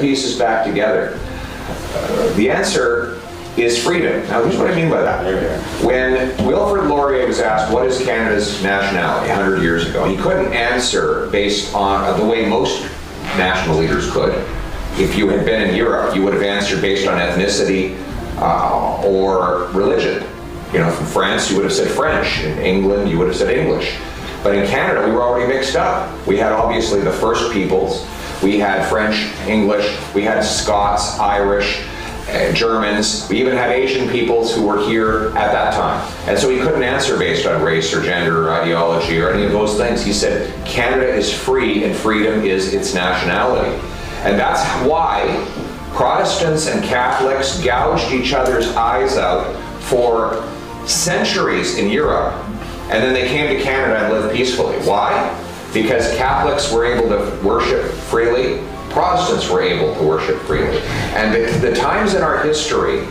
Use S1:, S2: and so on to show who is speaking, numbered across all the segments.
S1: pieces back together. The answer is freedom. Now, here's what I mean by that. When Wilfrid Laurier was asked, what is Canada's nationality 100 years ago, he couldn't answer based on the way most national leaders could. If you had been in Europe, you would have answered based on ethnicity or religion. You know, from France, you would have said French. In England, you would have said English. But in Canada, we were already mixed up. We had obviously the First Peoples. We had French, English. We had Scots, Irish, Germans. We even had Asian peoples who were here at that time. And so he couldn't answer based on race or gender or ideology or any of those things. He said, Canada is free and freedom is its nationality. And that's why Protestants and Catholics gouged each other's eyes out for centuries in Europe, and then they came to Canada and lived peacefully. Why? Because Catholics were able to worship freely, Protestants were able to worship freely. And the times in our history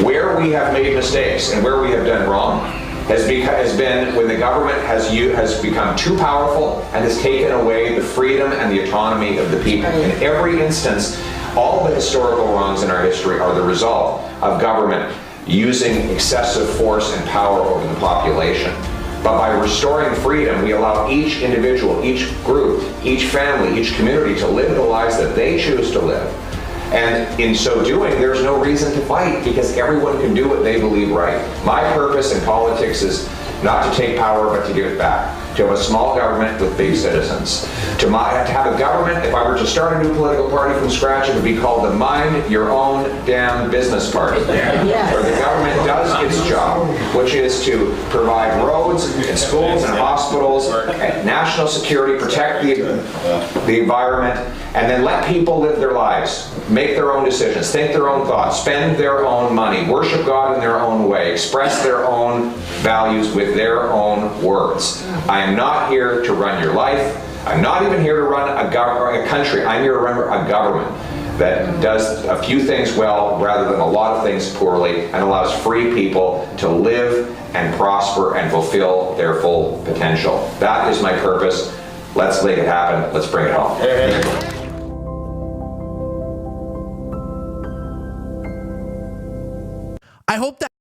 S1: where we have made mistakes and where we have done wrong has been when the government has become too powerful and has taken away the freedom and the autonomy of the people. In every instance, all the historical wrongs in our history are the result of government using excessive force and power over the population. But by restoring freedom, we allow each individual, each group, each family, each community to live the lives that they choose to live. And in so doing, there's no reason to fight because everyone can do what they believe right. My purpose in politics is not to take power, but to give it back. To have a small government with big citizens. To have a government, if I were to start a new political party from scratch, it would be called the Mind Your Own Damn Business Party. Yes. Where the government does its job, which is to provide roads and schools and hospitals, and national security, protect the environment, and then let people live their lives, make their own decisions, think their own thoughts, spend their own money, worship God in their own way, express their own values with their own words. I am not here to run your life. I'm not even here to run a country. I'm here to run a government that does a few things well rather than a lot of things poorly and allows free people to live and prosper and fulfill their full potential. That is my purpose. Let's make it happen. Let's bring it home.
S2: I hope that